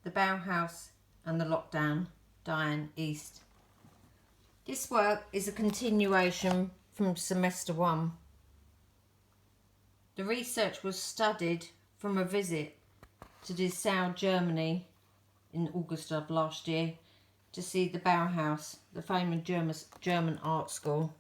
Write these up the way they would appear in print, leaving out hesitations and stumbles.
The Bauhaus and the Lockdown, Diane East. This work is a continuation from semester 1. The research was studied from a visit to Dessau, Germany in August of last year to see the Bauhaus, the famous German art school.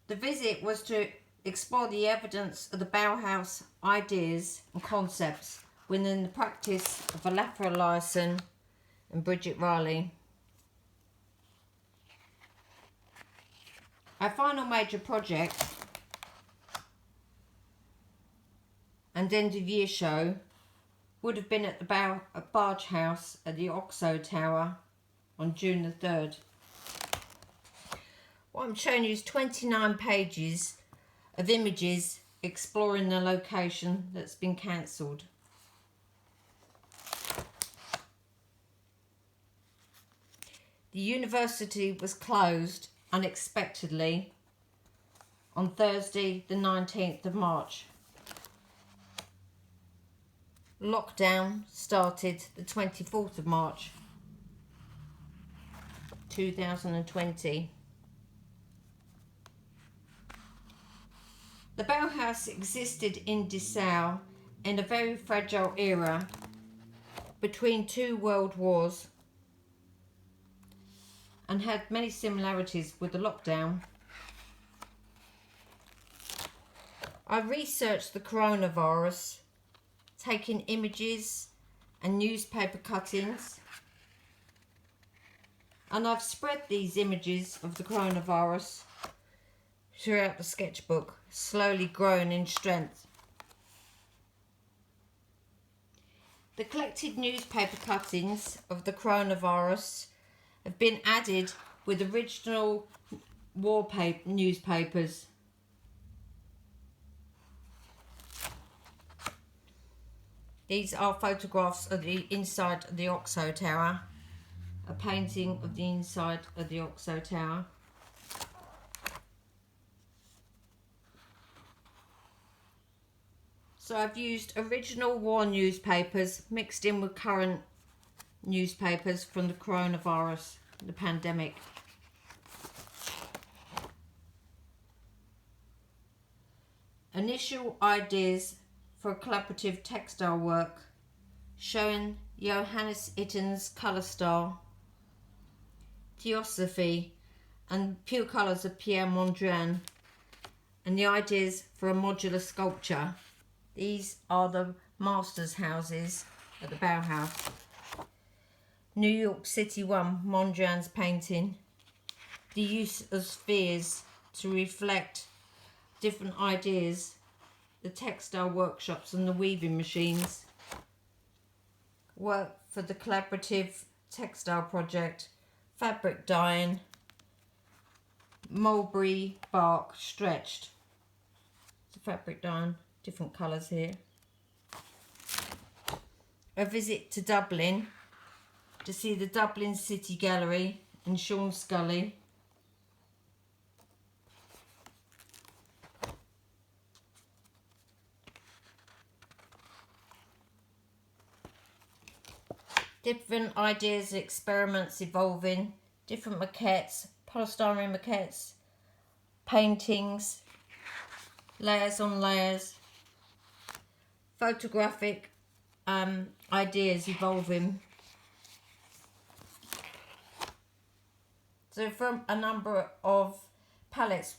The visit was to explore the evidence of the Bauhaus ideas and concepts within the practice of Olafur Eliasson and Bridget Riley. Our final major project and end of year show would have been at the Bauhaus at the Oxo Tower on June the 3rd. What I'm showing you is 29 pages of images exploring the location that's been cancelled. The university was closed unexpectedly on Thursday the 19th of March. Lockdown started the 24th of March 2020. The Bauhaus existed in Dessau in a very fragile era between 2 world wars and had many similarities with the lockdown. I researched the coronavirus, taking images and newspaper cuttings, and I've spread these images of the coronavirus throughout the sketchbook, slowly growing in strength. The collected newspaper cuttings of the coronavirus have been added with original newspapers. These are photographs of the inside of the Oxo Tower, a painting of the inside of the Oxo Tower. So I've used original war newspapers mixed in with current newspapers from the coronavirus, the pandemic. Initial ideas for a collaborative textile work showing Johannes Itten's colour style, Theosophy and pure colours of Pierre Mondrian, and the ideas for a modular sculpture. These are the masters' houses at the Bauhaus. New York City 1, Mondrian's painting. The use of spheres to reflect different ideas. The textile workshops and the weaving machines. Work for the collaborative textile project. Fabric dyeing. Mulberry bark stretched. It's a fabric dyeing. Different colours here. A visit to Dublin to see the Dublin City Gallery and Sean Scully. Different ideas, experiments evolving, different maquettes, polystyrene maquettes, paintings, layers on layers, photographic ideas evolving. So from a number of palettes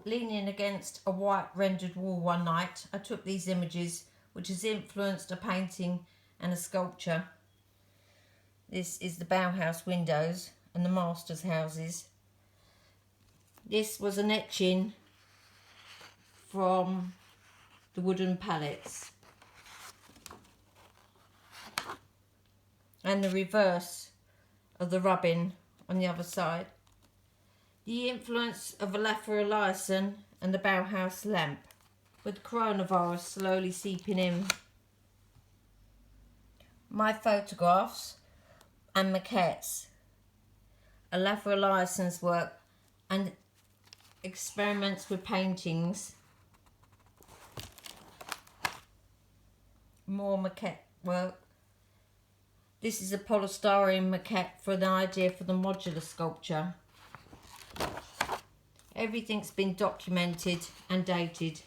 leaning against a white rendered wall one night, I took these images, which has influenced a painting and a sculpture. This is the Bauhaus windows and the masters' houses. This was an etching from the wooden pallets. And the reverse of the rubbing on the other side. The influence of Olafur Eliasson and the Bauhaus lamp, with coronavirus slowly seeping in. My photographs and maquettes, Olafur Eliasson's work and experiments with paintings more maquette work. This is a polystyrene maquette for an idea for the modular sculpture. Everything's been documented and dated.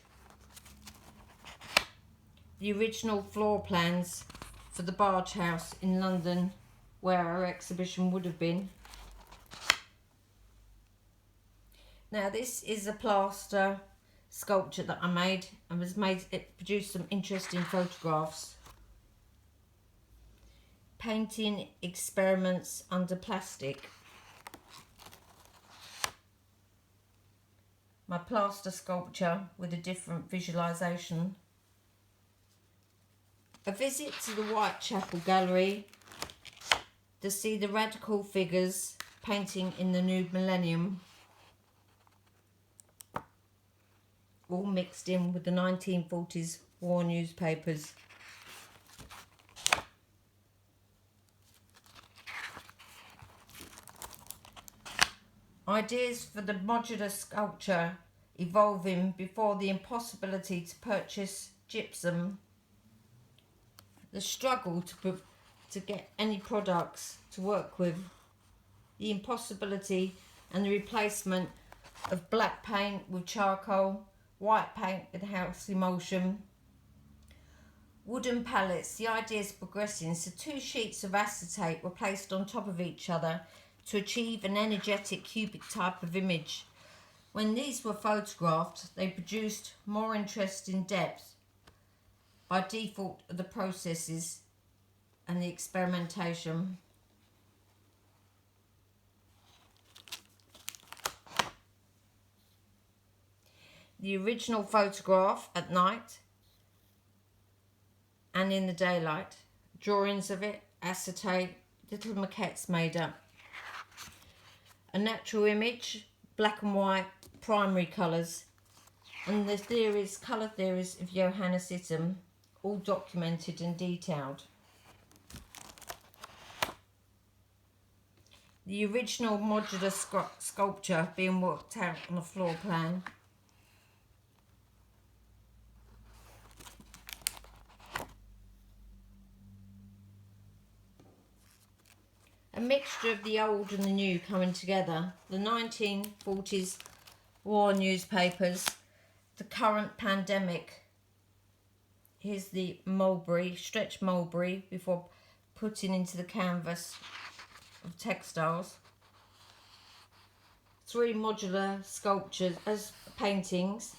The original floor plans for the Bauhaus in London, where our exhibition would have been. Now this is a plaster sculpture that I made, and it produced some interesting photographs. Painting experiments under plastic. My plaster sculpture with a different visualisation. A visit to the Whitechapel Gallery to see the radical figures painting in the new millennium, all mixed in with the 1940s war newspapers. Ideas for the modular sculpture evolving before the impossibility to purchase gypsum, the struggle to get any products to work with, the impossibility and the replacement of black paint with charcoal, white paint with house emulsion, wooden pallets. The idea is progressing, so 2 sheets of acetate were placed on top of each other to achieve an energetic cubic type of image. When these were photographed, they produced more interesting depth by default of the processes and the experimentation. The original photograph at night and in the daylight, drawings of it, acetate, little maquettes made up. A natural image, black and white, primary colours, and the theories, colour theories of Johannes Itten, all documented and detailed. The original modular sculpture being worked out on a floor plan. A mixture of the old and the new coming together. The 1940s war newspapers, the current pandemic. Here's the mulberry, stretched mulberry before putting into the canvas of textiles. 3 modular sculptures as paintings.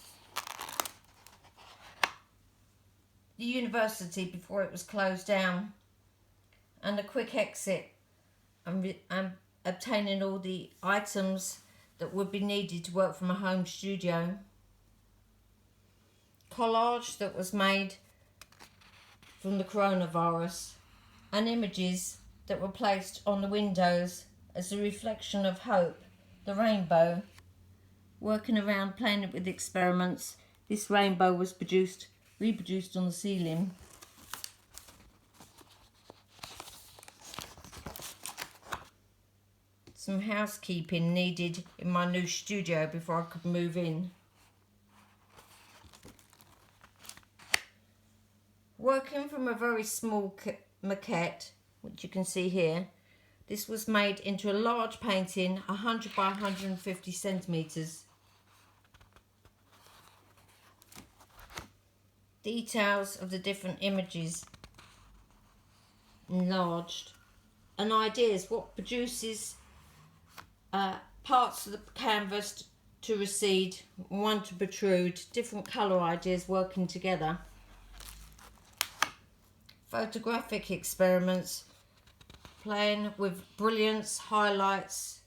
The university before it was closed down, and a quick exit. And obtaining all the items that would be needed to work from a home studio. Collage that was made from the coronavirus, and images that were placed on the windows as a reflection of hope, the rainbow. Working around, playing with experiments, this rainbow was reproduced on the ceiling. Some housekeeping needed in my new studio before I could move in. Working from a very small maquette, which you can see here, this was made into a large painting, 100 by 150 centimetres. Details of the different images enlarged, and ideas what produces parts of the canvas to recede, one to protrude, different colour ideas working together. Photographic experiments, playing with brilliance, highlights,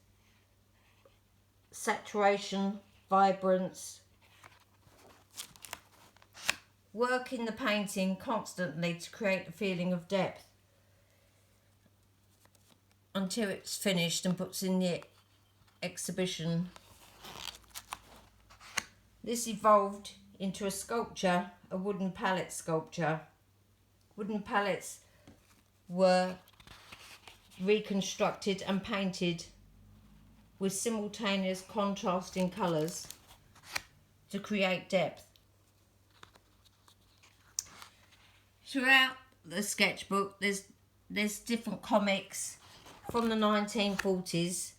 saturation, vibrance. Working the painting constantly to create a feeling of depth until it's finished and puts in the exhibition. This evolved into a sculpture, a wooden pallet sculpture. Wooden pallets were reconstructed and painted with simultaneous contrasting colours to create depth. Throughout the sketchbook there's different comics from the 1940s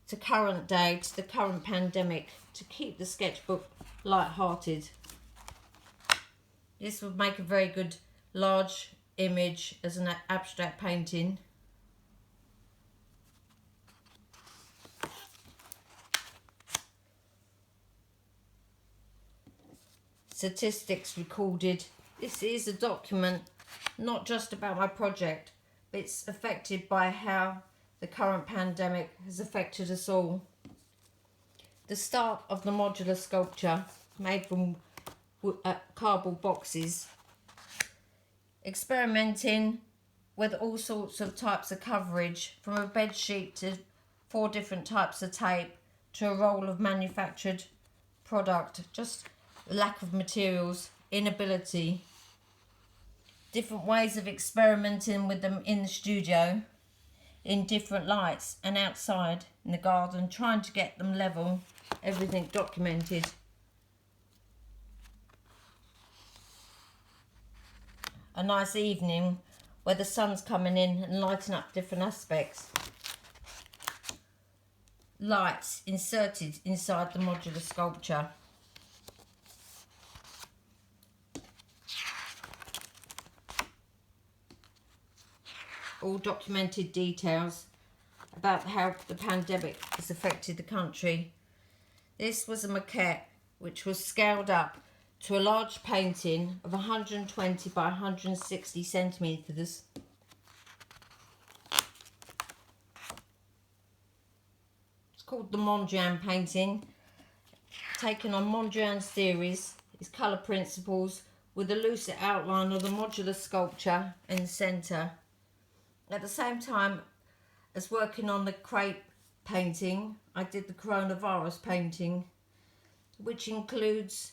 to current day, to the current pandemic, to keep the sketchbook light-hearted. This would make a very good large image as an abstract painting. Statistics recorded. This is a document not just about my project, but it's affected by how the current pandemic has affected us all. The start of the modular sculpture made from cardboard boxes, experimenting with all sorts of types of coverage, from a bed sheet to 4 different types of tape to a roll of manufactured product, just lack of materials, inability, different ways of experimenting with them in the studio, in different lights, and outside in the garden, trying to get them level, everything documented. A nice evening where the sun's coming in and lighting up different aspects. Lights inserted inside the modular sculpture. All documented details about how the pandemic has affected the country. This was a maquette which was scaled up to a large painting of 120 by 160 centimetres. It's called the Mondrian painting, taken on Mondrian's theories, his colour principles, with a lucid outline of the modular sculpture in the centre. At the same time as working on the crepe painting, I did the Coranavirus painting, which includes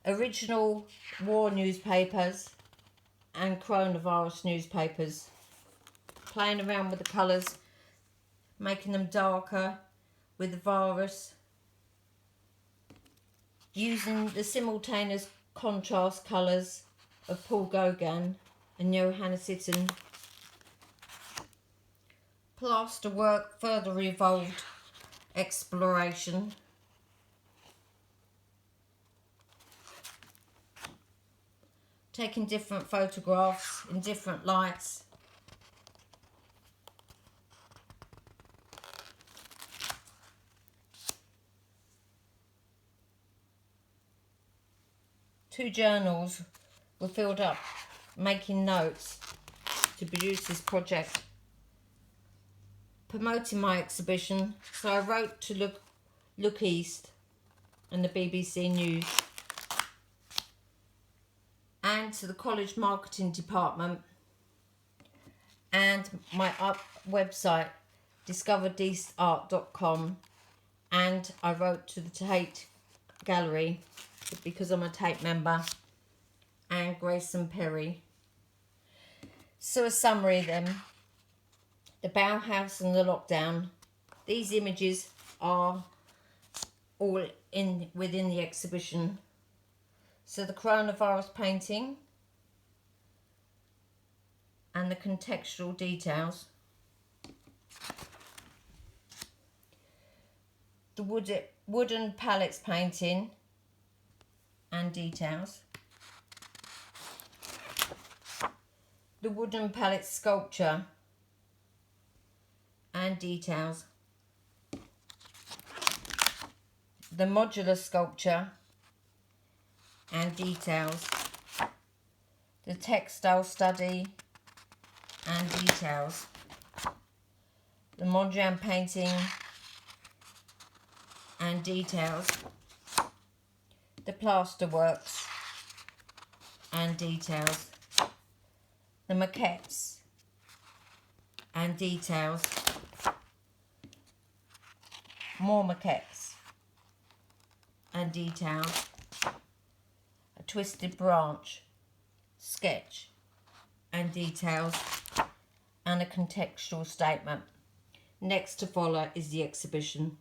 original war newspapers and coronavirus newspapers, playing around with the colours, making them darker with the virus, using the simultaneous contrast colours of Paul Gauguin and Johannes Itten. Plaster work further evolved exploration. Taking different photographs in different lights. Two journals were filled up making notes to produce this project. Promoting my exhibition, so I wrote to Look East and the BBC News, and to the college marketing department, and my website discoveredeastart.com, and I wrote to the Tate Gallery because I'm a Tate member, and Grayson Perry. So a summary then. The Bauhaus and the lockdown. These images are all within the exhibition. So the coronavirus painting and the contextual details. The wooden pallets painting and details. The wooden pallet sculpture and details. The modular sculpture and details. The textile study and details. The Mondrian painting and details. The plaster works and details. The maquettes and details. More maquettes and details. A twisted branch, sketch and details, and a contextual statement. Next to follow is the exhibition.